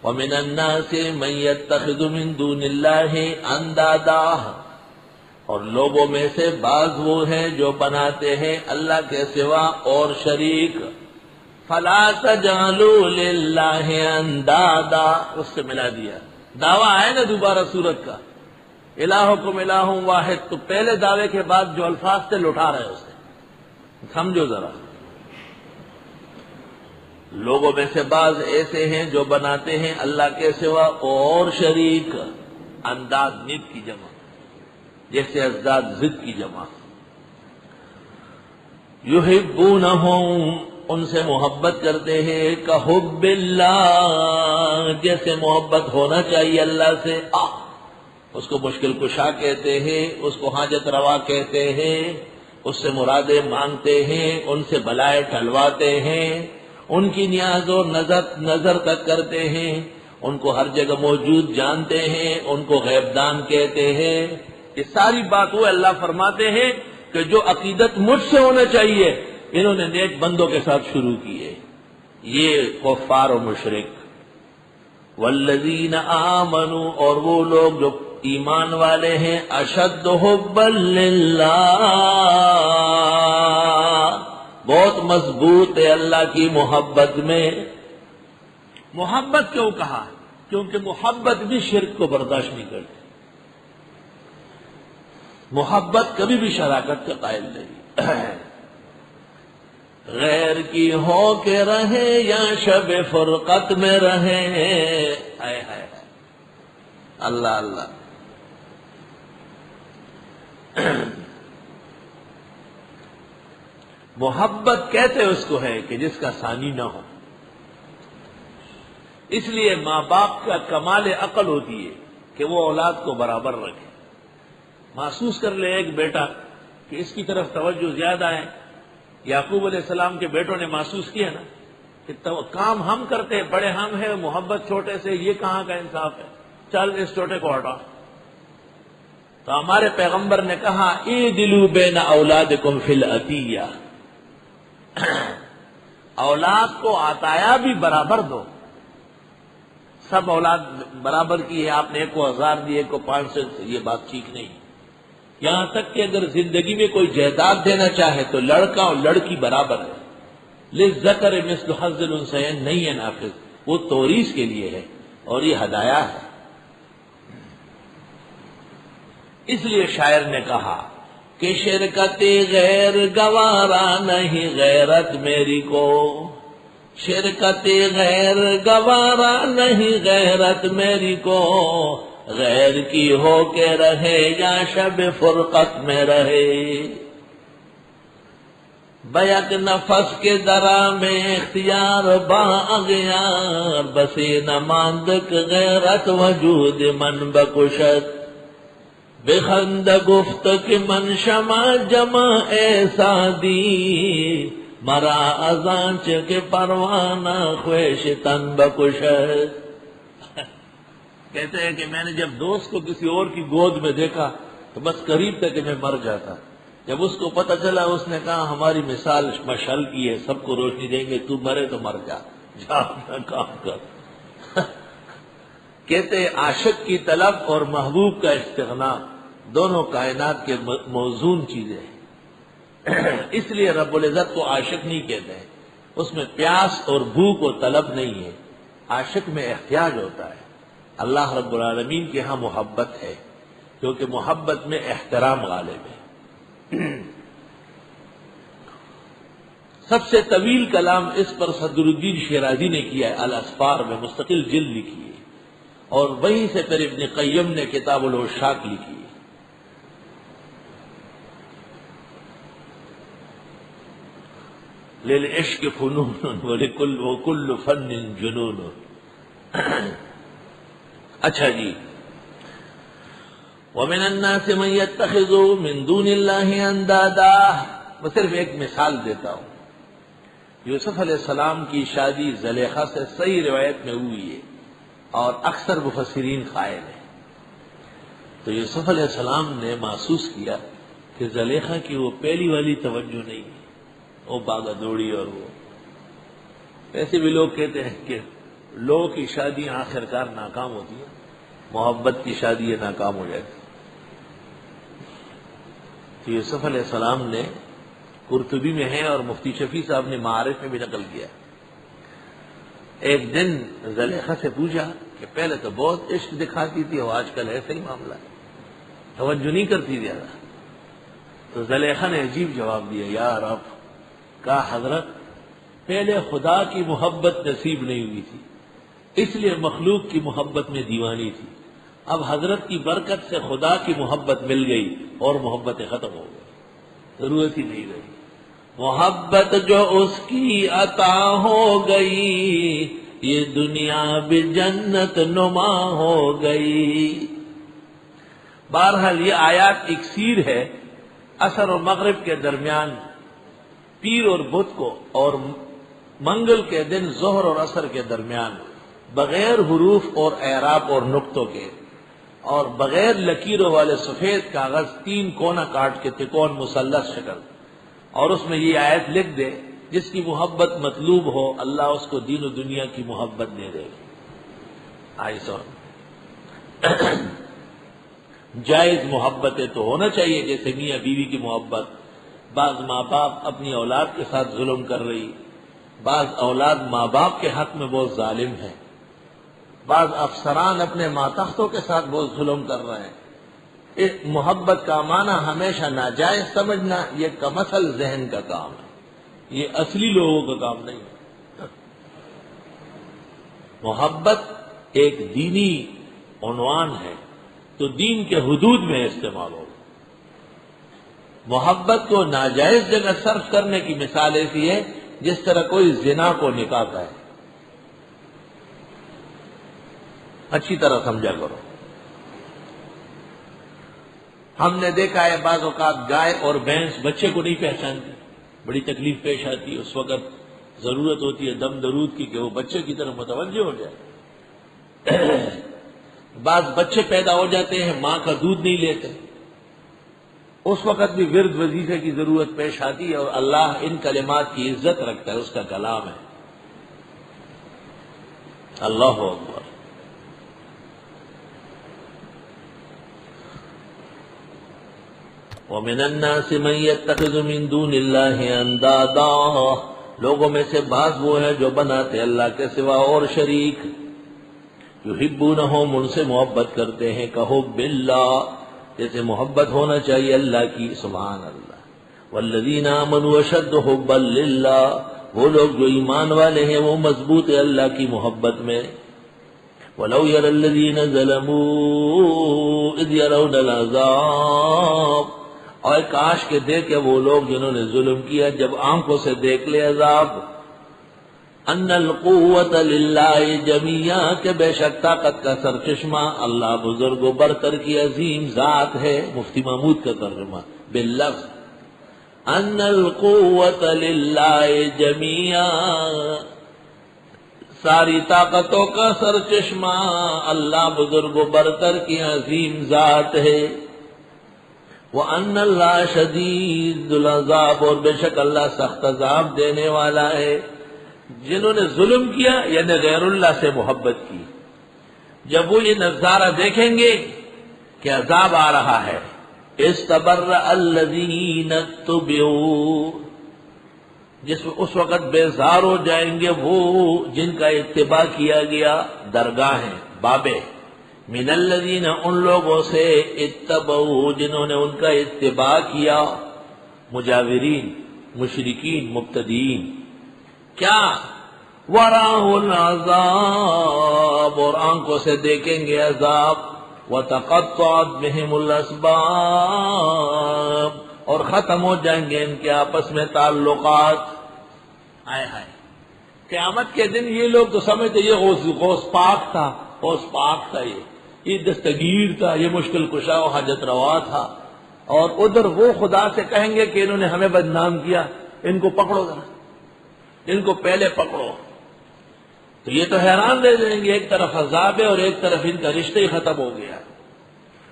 وَمِنَ النَّاسِ مَن يَتَّخِذُ مِن دُونِ اللَّهِ أَندَادًا، اور لوگوں میں سے بعض وہ ہیں جو بناتے ہیں اللہ کے سوا اور شریک۔ فَلَا تَجْعَلُوا لِلَّهِ أَندَادًا، اس سے ملا دیا، دعویٰ ہے نا دوبارہ سورت کا، الہکم الہ واحد، تو پہلے دعوے کے بعد جو الفاظ سے لٹا رہے اسے سمجھو ذرا۔ لوگوں میں سے بعض ایسے ہیں جو بناتے ہیں اللہ کے سوا اور شریک، انداد ند کی جمع، جیسے ازداد ضد کی جمع۔ یحبونہم، ان سے محبت کرتے ہیں، کحب اللہ، جیسے محبت ہونا چاہیے اللہ سے۔ اس کو مشکل کشا کہتے ہیں، اس کو حاجت روا کہتے ہیں، اس سے مرادیں مانگتے ہیں، ان سے بلائیں ٹلواتے ہیں، ان کی نیاز و نظر تک کرتے ہیں، ان کو ہر جگہ موجود جانتے ہیں، ان کو غیب دان کہتے ہیں۔ یہ ساری بات وہ اللہ فرماتے ہیں کہ جو عقیدت مجھ سے ہونا چاہیے انہوں نے نیک بندوں کے ساتھ شروع کی ہے، یہ کفار و مشرک۔ والذین آمنوا، اور وہ لوگ جو ایمان والے ہیں، اشد حبا للہ، بہت مضبوط ہے اللہ کی محبت میں۔ محبت کیوں کہا؟ کیونکہ محبت بھی شرک کو برداشت نہیں کرتی، محبت کبھی بھی شراکت کا قائل نہیں۔ غیر کی ہو کے رہے یا شب فرقت میں رہے، ہائے ہائے اللہ اللہ۔ محبت کہتے اس کو ہے کہ جس کا ثانی نہ ہو، اس لیے ماں باپ کا کمال عقل ہوتی ہے کہ وہ اولاد کو برابر رکھے۔ محسوس کر لے ایک بیٹا کہ اس کی طرف توجہ زیادہ ہے۔ یعقوب علیہ السلام کے بیٹوں نے محسوس کیا نا کہ کام ہم کرتے بڑے ہم ہیں، محبت چھوٹے سے، یہ کہاں کا انصاف ہے، چل اس چھوٹے کو ہٹا۔ تو ہمارے پیغمبر نے کہا اعدلوا بین اولادکم فی العطیہ، اولاد کو عطایا بھی برابر دو۔ سب اولاد برابر کی ہے، آپ نے ایک کو 1000 دی، ایک کو 500، یہ بات ٹھیک نہیں۔ یہاں تک کہ اگر زندگی میں کوئی جائیداد دینا چاہے تو لڑکا اور لڑکی برابر ہے، للذکر مثل حظ الانثیین نہیں ہے نافذ، وہ توریث کے لیے ہے اور یہ ہدایہ ہے۔ اس لیے شاعر نے کہا کہ شرکت غیر گوارا نہیں غیرت میری کو، شرکت غیر گوارا نہیں غیرت میری کو، غیر کی ہو کے رہے یا شب فرقت میں رہے۔ بیک نفس کے درا میں اختیار با اغیار، بسی نماندک غیرت وجود من بکشت، بخند گفت کہ من شمع جمع ایسا دی، مرا ازانچ کے پروانہ خویش تن بکشت۔ کہتے ہیں کہ میں نے جب دوست کو کسی اور کی گود میں دیکھا تو بس قریب تھا کہ میں مر جاتا۔ جب اس کو پتہ چلا، اس نے کہا ہماری مثال مشعل کی ہے، سب کو روشنی دیں گے، تو مرے تو مر جا، جا اپنا کام کر۔ کہتے عاشق کی طلب اور محبوب کا استغنا دونوں کائنات کے موزون چیزیں ہیں۔ اس لیے رب العزت کو عاشق نہیں کہتے ہیں، اس میں پیاس اور بھوک و طلب نہیں ہے، عاشق میں احتیاج ہوتا ہے۔ اللہ رب العالمین کے ہاں محبت ہے کیونکہ محبت میں احترام غالب ہے۔ سب سے طویل کلام اس پر صدر الدین شیرازی نے کیا ہے، الاسفار میں مستقل جلد لکھی ہے، اور وہیں سے پھر ابن قیم نے کتاب العشاق لکھی ہے۔ للعشق فنون وکل فن جنون۔ اچھا جی، ومن الناس من يتخذ من دون الله اندادا، میں صرف ایک مثال دیتا ہوں۔ یوسف علیہ السلام کی شادی زلیخا سے صحیح روایت میں ہوئی ہے اور اکثر مفسرین قائل ہیں۔ تو یوسف علیہ السلام نے محسوس کیا کہ زلیخا کی وہ پہلی والی توجہ نہیں ہے، وہ باغا دوڑی، اور وہ ایسے بھی لوگ کہتے ہیں کہ لوگوں کی شادیاں آخرکار ناکام ہوتی ہیں، محبت کی شادی ناکام ہو جاتی. تو یوسف علیہ السلام نے قرطبی میں ہے اور مفتی شفیع صاحب نے معارف میں بھی نقل کیا، ایک دن زلیخا سے پوچھا کہ پہلے تو بہت عشق دکھاتی تھی اور آج کل ایسا ہی معاملہ ہے، توجہ نہیں کرتی زیادہ. تو زلیخا نے عجیب جواب دیا، یا رب، کہا حضرت پہلے خدا کی محبت نصیب نہیں ہوئی تھی اس لیے مخلوق کی محبت میں دیوانی تھی، اب حضرت کی برکت سے خدا کی محبت مل گئی اور محبتیں ختم ہو گئی، ضرورت ہی نہیں رہی. محبت جو اس کی عطا ہو گئی یہ دنیا بھی جنت نما ہو گئی. بہرحال یہ آیات اکسیر ہے عصر اور مغرب کے درمیان پیر اور بدھ کو اور منگل کے دن ظہر اور عصر کے درمیان بغیر حروف اور اعراب اور نقطوں کے اور بغیر لکیروں والے سفید کاغذ 3 کونا کاٹ کے تکون مثلث شکل اور اس میں یہ آیت لکھ دے، جس کی محبت مطلوب ہو اللہ اس کو دین و دنیا کی محبت دے دے گی. جائز محبتیں تو ہونا چاہیے، جیسے میاں بیوی کی محبت. بعض ماں باپ اپنی اولاد کے ساتھ ظلم کر رہی، بعض اولاد ماں باپ کے حق میں بہت ظالم ہے، بعض افسران اپنے ماتحتوں کے ساتھ بہت ظلم کر رہے ہیں. اس محبت کا معنی ہمیشہ ناجائز سمجھنا یہ کمثل ذہن کا کام ہے، یہ اصلی لوگوں کا کام نہیں ہے. محبت ایک دینی عنوان ہے تو دین کے حدود میں استعمال ہوگا. محبت کو ناجائز جگہ صرف کرنے کی مثال ایسی ہے جس طرح کوئی زنا کو نکاحتا ہے. اچھی طرح سمجھا کرو. ہم نے دیکھا ہے بعض اوقات گائے اور بھینس بچے کو نہیں پہچانتی، بڑی تکلیف پیش آتی ہے، اس وقت ضرورت ہوتی ہے دم درود کی کہ وہ بچے کی طرف متوجہ ہو جائے. بعض بچے پیدا ہو جاتے ہیں ماں کا دودھ نہیں لیتے، اس وقت بھی ورد وظیفے کی ضرورت پیش آتی ہے اور اللہ ان کلمات کی عزت رکھتا ہے، اس کا کلام ہے. اللہ اکبر. وَمِنَ النَّاسِ مَن يَتَّخِذُ مِن دُونِ اللَّهِ أَندَادًا، لوگوں میں سے بعض وہ ہیں جو بناتے اللہ کے سوا اور شریک. یحبونہم، ان سے محبت کرتے ہیں، کحب اللہ، جیسے محبت ہونا چاہیے اللہ کی. سبحان اللہ. والذین آمنوا اشد حبا للہ، وہ لوگ جو ایمان والے ہیں وہ مضبوط ہے اللہ کی محبت میں. وَلَوْ يَرَى الَّذِينَ ظَلَمُوا إِذْ يَرَوْنَ الْعَذَابَ، اور کاش کے دیکھے وہ لوگ جنہوں نے ظلم کیا جب آنکھوں سے دیکھ لے عذاب. ان القوت للہ جمیعا، کہ بے شک طاقت کا سرچشمہ اللہ بزرگ و برتر کی عظیم ذات ہے. مفتی محمود کا ترجمہ باللفظ ان القوت للہ جمیعا، ساری طاقتوں کا سرچشمہ اللہ بزرگ و برتر کی عظیم ذات ہے. وَأَنَّ اللَّهَ شَدِيدُ الْعَذَابِ، اور بے شک اللہ سخت عذاب دینے والا ہے. جنہوں نے ظلم کیا یعنی غیر اللہ سے محبت کی، جب وہ یہ نظارہ دیکھیں گے کہ عذاب آ رہا ہے، اسْتَبَرَّأَ الَّذِينَ اتُّبِعُوا، اس وقت بیزار ہو جائیں گے وہ جن کا اتباع کیا گیا، درگاہیں بابے، من الذین، ان لوگوں سے، اتبعوا، جنہوں نے ان کا اتباع کیا، مجاورین، مشرکین، مبتدئین. کیا؟ وراہ العذاب، اور آنکھوں سے دیکھیں گے عذاب. وتقطعت بهم الاسباب، اور ختم ہو جائیں گے ان کے آپس میں تعلقات. آئے ہائے، قیامت کے دن یہ لوگ تو سمجھتے یہ غوث پاک تھا، غوث پاک تھا، یہ دستگیر تھا، یہ مشکل کشا و حاجت روا تھا، اور ادھر وہ خدا سے کہیں گے کہ انہوں نے ہمیں بدنام کیا، ان کو پکڑو ذرا، ان کو پہلے پکڑو. تو یہ تو حیران رہ جائیں گے، ایک طرف عذاب ہے اور ایک طرف ان کا رشتہ ہی ختم ہو گیا.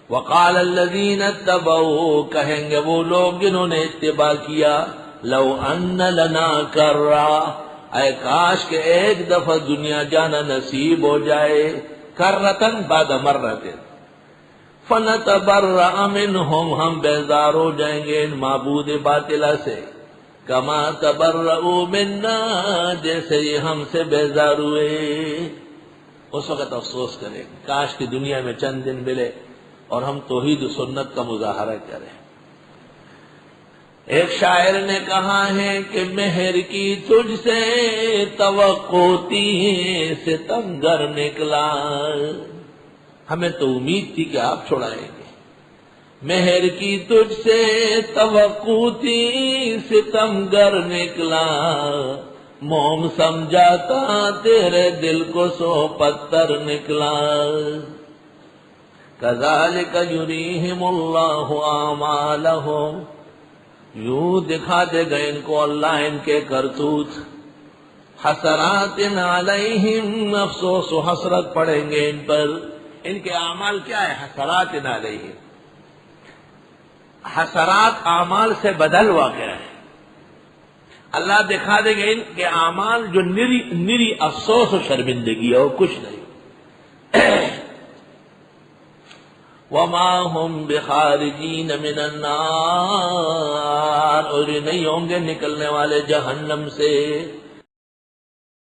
وقال الذین اتبعوا، کہیں گے وہ لوگ جنہوں نے اتباع کیا، لو ان لنا کرا، اے کاش کہ ایک دفعہ دنیا جانا نصیب ہو جائے، کرتن بعد مرتن، فنتبرأ منہم، ہم بیزار ہو جائیں گے ان معبود باطلہ سے، کما تبرؤوا منا، جیسے یہ ہم سے بیزار ہوئے۔ اس وقت افسوس کریں کاش کہ دنیا میں چند دن ملے اور ہم توحید و سنت کا مظاہرہ کریں۔ ایک شاعر نے کہا ہے کہ مہر کی تجھ سے توقع تھی، ستمگر نکلا، ہمیں تو امید تھی کہ آپ چھڑائیں گے، مہر کی تجھ سے توقع تھی، ستمگر نکلا، موم سمجھاتا تیرے دل کو سو پتھر نکلا، کذالک یریہم اللہ اعمالہم، یوں دکھا دے گا ان کو اللہ ان کے کرتوت، حسرات علیہم، افسوس و حسرت پڑیں گے ان پر، ان کے اعمال کیا ہے؟ حسرات علیہم، حسرات اعمال سے بدل واقع ہے، اللہ دکھا دے گا ان کے اعمال جو نری افسوس و شرمندگی ہے اور کچھ نہیں۔ وما هم بخارجین من النار، اور یہ نہیں ہوں گے نکلنے والے جہنم سے۔